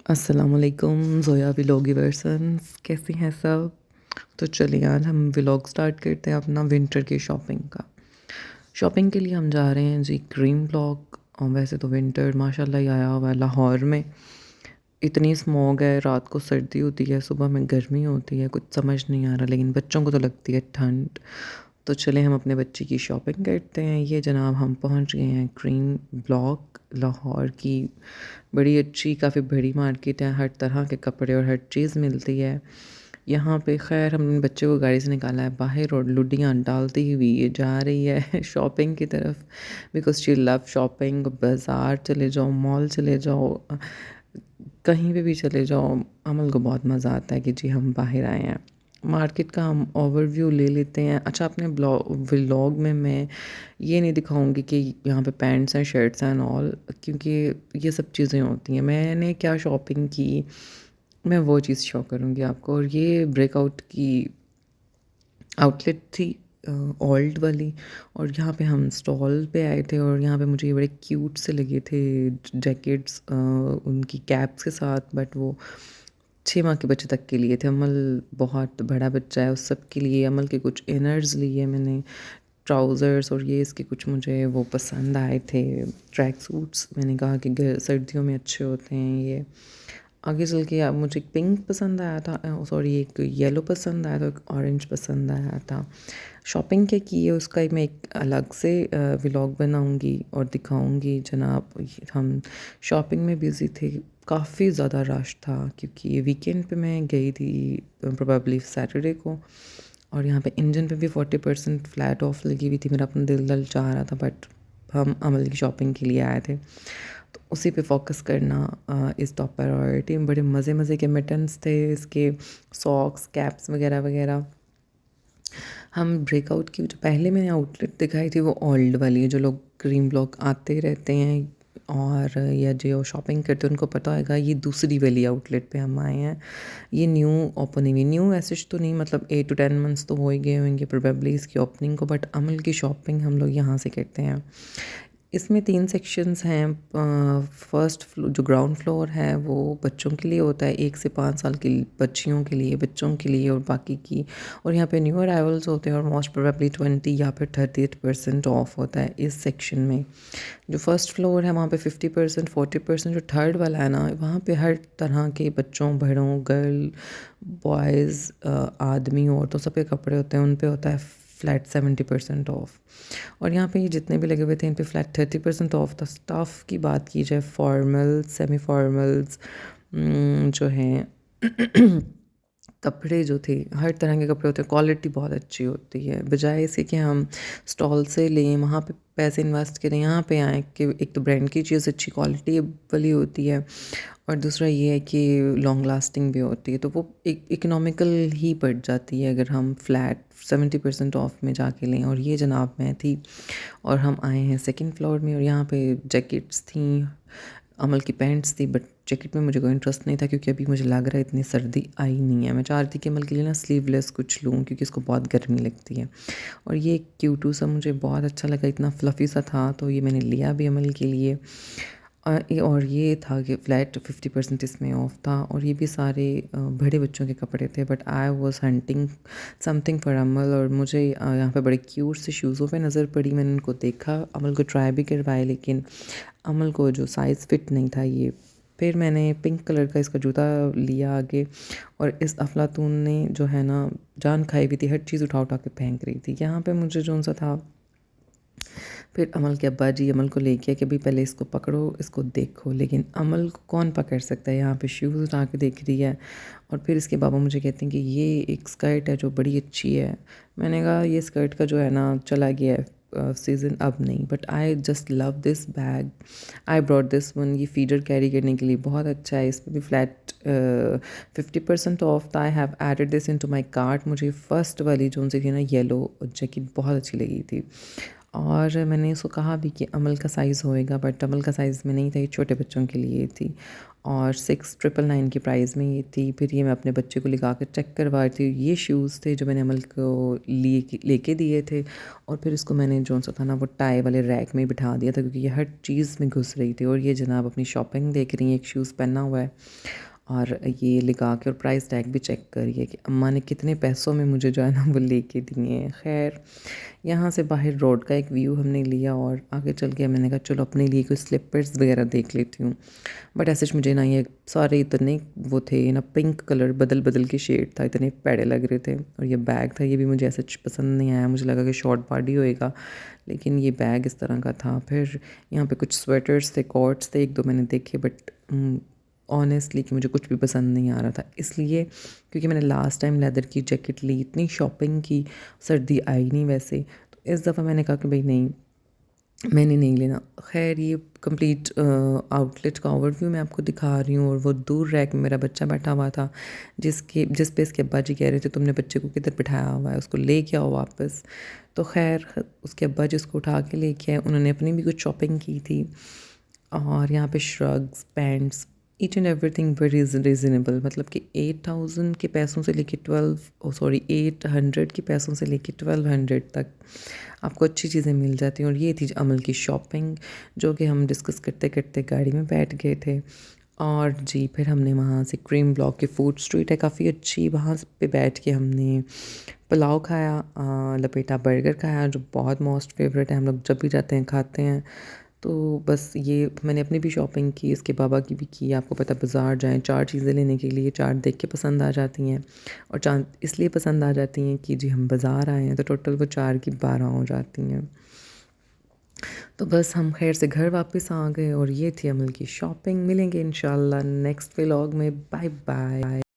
अस्सलामुअलैकुम ज़ोया व्लॉगिवर्सन्स, कैसे हैं सब। तो चलिए आज हम व्लॉग स्टार्ट करते हैं अपना विंटर की शॉपिंग का। शॉपिंग के लिए हम जा रहे हैं जी ग्रीन ब्लॉक। और वैसे तो विंटर माशाल्लाह ही आया हुआ है लाहौर में। इतनी स्मॉग है, रात को सर्दी होती है, सुबह में गर्मी होती है, कुछ समझ नहीं आ रहा, लेकिन बच्चों को तो लगती है ठंड। तो चले हम अपने बच्चे की शॉपिंग करते हैं। ये जनाब हम पहुंच गए हैं ग्रीन ब्लॉक लाहौर की। बड़ी अच्छी काफ़ी बड़ी मार्केट है, हर तरह के कपड़े और हर चीज़ मिलती है यहाँ पे। खैर हमने बच्चे को गाड़ी से निकाला है बाहर और लुडियाँ डालती हुई ये जा रही है शॉपिंग की तरफ, बिकॉज शी लव शॉपिंग। बाज़ार चले जाओ, मॉल चले जाओ, कहीं पे भी चले जाओ, अमल को बहुत मज़ा आता है कि जी हम बाहर आए हैं। मार्केट का हम ओवरव्यू ले लेते हैं। अच्छा, अपने व्लॉग में मैं ये नहीं दिखाऊंगी कि यहाँ पे पैंट्स हैं, शर्ट्स हैं एंड ऑल, क्योंकि ये सब चीज़ें होती हैं। मैंने क्या शॉपिंग की, मैं वो चीज़ शो करूँगी आपको। और ये ब्रेकआउट की आउटलेट थी, ओल्ड वाली। और यहाँ पे हम स्टॉल पे आए थे और यहाँ पे मुझे ये बड़े क्यूट से लगे थे जैकेट्स उनकी कैप्स के साथ। बट वो 6 माह के बच्चे तक के लिए थे। अमल बहुत बड़ा बच्चा है, उस सब के लिए अमल के कुछ इनर्स लिए मैंने, ट्राउज़र्स। और ये इसके कुछ मुझे वो पसंद आए थे ट्रैक सूट्स। मैंने कहा कि सर्दियों में अच्छे होते हैं ये। आगे चल के अब मुझे एक पिंक पसंद आया था, सॉरी एक येलो पसंद आया था, एक ऑरेंज पसंद आया था। शॉपिंग क्या की है उसका मैं एक अलग से व्लॉग बनाऊंगी और दिखाऊंगी जनाब। हम शॉपिंग में बिज़ी थे, काफ़ी ज़्यादा रश था क्योंकि वीकेंड पे मैं गई थी, प्रोबेबली सैटरडे को। और यहाँ पे इंजन पे भी 40% फ्लैट ऑफ लगी हुई थी। मेरा अपना दिल चाह रहा था, बट हम अमल की शॉपिंग के लिए आए थे तो उसी पे फोकस करना इज़ टॉप प्रायोरिटी। बड़े मज़े मज़े के मिटन्स थे इसके, सॉक्स, कैप्स वगैरह वगैरह। हम ब्रेकआउट की जो पहले मैंने आउटलेट दिखाई थी वो ओल्ड वाली, जो लोग ग्रीन ब्लॉक आते रहते हैं और या जो शॉपिंग करते हैं उनको पता होगा, ये दूसरी वाली आउटलेट पे हम आए हैं। ये न्यू ओपन हुई, न्यू ऐसे तो नहीं, मतलब 8 to 10 months तो हो ही गए होंगे प्रोबेबली इसकी ओपनिंग को। बट अमल की शॉपिंग हम लोग यहाँ से करते हैं। इसमें 3 सेक्शंस हैं। फर्स्ट फ्लो जो ग्राउंड फ्लोर है वो बच्चों के लिए होता है, 1 से 5 साल की बच्चियों के लिए, बच्चों के लिए और बाकी की। और यहाँ पे न्यू अराइवल्स होते हैं और मोस्ट प्रोबेबली 20 या फिर 30% ऑफ होता है इस सेक्शन में। जो फर्स्ट फ्लोर है वहाँ पे 50% 40%। जो थर्ड वाला है ना, वहाँ पे हर तरह के बच्चों, बड़ों, गर्ल, बॉयज़, आदमी, औरतों, सब के कपड़े होते हैं। उन पे होता है फ्लैट 70% ऑफ। और यहाँ पे ये जितने भी लगे हुए थे इन पे फ्लैट 30% ऑफ था। स्टाफ की बात की जाए, फॉर्मल्स, सेमी फॉर्मल्स जो हैं कपड़े जो थे, हर तरह के कपड़े होते हैं, क्वालिटी बहुत अच्छी होती है। बजाय इसके कि हम स्टॉल से लें, वहाँ पे पैसे इन्वेस्ट करें, यहाँ पे आएँ कि एक तो ब्रांड की चीज़ अच्छी क्वालिटी वाली होती है और दूसरा ये है कि लॉन्ग लास्टिंग भी होती है। तो वो एक इकोनॉमिकल ही पड़ जाती है अगर हम फ्लैट 70% ऑफ में जाके लें। और ये जनाब मैं थी और हम आए हैं सेकंड फ्लोर में। और यहाँ पे जैकेट्स थी, अमल की पैंट्स थी, बट जैकेट में मुझे कोई इंटरेस्ट नहीं था क्योंकि अभी मुझे लग रहा है इतनी सर्दी आई नहीं है। मैं चाह रही थी कि अमल के लिए ना स्लीवलेस कुछ लूँ क्योंकि इसको बहुत गर्मी लगती है। और ये क्यूटू सा मुझे बहुत अच्छा लगा, इतना फ्लफ़ी सा था, तो ये मैंने लिया भी अमल के लिए। और ये था कि फ्लैट 50% इसमें ऑफ था। और ये भी सारे बड़े बच्चों के कपड़े थे, but I was hunting something for अमल। और मुझे यहाँ पे बड़े क्यूट से शूज़ों पे नज़र पड़ी। मैंने उनको देखा, अमल को ट्राई भी करवाए, लेकिन अमल को जो साइज़ फिट नहीं था ये। फिर मैंने पिंक कलर का इसका जूता लिया आगे। और इस अफलातून ने जो है ना जान खाई हुई थी, हर चीज़ उठा उठा के फेंक रही थी। यहाँ पे मुझे जो सा था, फिर अमल के अब्बा जी अमल को ले गया कि भाई पहले इसको पकड़ो, इसको देखो। लेकिन अमल को कौन पकड़ सकता है, यहाँ पे शूज़ उठा के देख रही है। और फिर इसके बाबा मुझे कहते हैं कि ये एक स्कर्ट है जो बड़ी अच्छी है। मैंने कहा ये स्कर्ट का जो है ना चला गया है सीज़न, अब नहीं। But I just love this bag, I brought this one. ये फीडर कैरी करने के लिए बहुत अच्छा है। इस पर भी फ्लैट 50% ऑफ था। I have added this into my cart. मुझे फर्स्ट वाली जो उनसे थी ना येलो जैकेट बहुत अच्छी लगी थी। और मैंने उसको कहा भी कि अमल का साइज़ होएगा, बट अमल का साइज़ में नहीं था, ये छोटे बच्चों के लिए थी। और 6,999 की प्राइस में ये थी। फिर ये मैं अपने बच्चे को लगा कर चेक करवा रही थी। ये शूज़ थे जो मैंने अमल को लेके दिए थे, और फिर इसको मैंने जो सा था ना वो टाई वाले रैक में बिठा दिया था, क्योंकि ये हर चीज़ में घुस रही थी। और ये जनाब अपनी शॉपिंग देख रही हैं, एक शूज़ पहना हुआ है और ये लगा के, और प्राइस टैग भी चेक करिए कि अम्मा ने कितने पैसों में मुझे जो है ना वो लेके दिए हैं। खैर, यहाँ से बाहर रोड का एक व्यू हमने लिया और आगे चल के मैंने कहा चलो अपने लिए कोई स्लीपर्स वगैरह देख लेती हूँ। बट ऐसे मुझे ना ये सारे इतने वो थे ना, पिंक कलर बदल बदल के शेड था, इतने पैड़े लग रहे थे। और ये बैग था, ये भी मुझे ऐसे पसंद नहीं आया, मुझे लगा कि शॉर्ट बॉडी होएगा, लेकिन ये बैग इस तरह का था। फिर यहाँ पे कुछ स्वेटर्स थे, कोट्स थे, एक दो मैंने देखे, बट ऑनेस्टली कि मुझे कुछ भी पसंद नहीं आ रहा था, इसलिए क्योंकि मैंने लास्ट टाइम लेदर की जैकेट ली, इतनी शॉपिंग की, सर्दी आई नहीं वैसे, तो इस दफ़ा मैंने कहा कि भाई नहीं, मैंने नहीं लेना। खैर, ये कंप्लीट आउटलेट का ओवरव्यू मैं आपको दिखा रही हूँ। और वो दूर रैक में मेरा बच्चा बैठा हुआ था, जिस पे इसके अब्बा जी कह रहे थे तुमने बच्चे को किधर बिठाया हुआ है, उसको ले के आओ वापस। तो खैर उसके अब्बा जी उसको उठा के लेके आए, उन्होंने अपनी भी कुछ शॉपिंग की थी। और यहाँ पे shrugs, pants, each and everything very reasonable, मतलब कि 8,000 के पैसों से लेके 800 के पैसों से लेके 1200 तक आपको अच्छी चीज़ें मिल जाती हैं। और ये थी अमल की शॉपिंग, जो कि हम डिस्कस करते करते गाड़ी में बैठ गए थे। और जी फिर हमने वहाँ से क्रीम ब्लॉक की फूड स्ट्रीट है काफ़ी अच्छी, वहाँ पे बैठ के हमने पुलाव खाया, लपेटा बर्गर खाया, जो बहुत मोस्ट फेवरेट है, हम लोग जब भी जाते हैं खाते हैं। तो बस ये मैंने अपनी भी शॉपिंग की, इसके बाबा की भी की। आपको पता, बाज़ार जाएं 4 चीज़ें लेने के लिए, 4 देख के पसंद आ जाती हैं, और 4 इसलिए पसंद आ जाती हैं कि जी हम बाज़ार आए हैं, तो टोटल वो 4 की 12 हो जाती हैं। तो बस हम खैर से घर वापस आ गए, और ये थी अमल की शॉपिंग। मिलेंगे इंशाल्लाह नेक्स्ट व्लॉग में। Bye bye.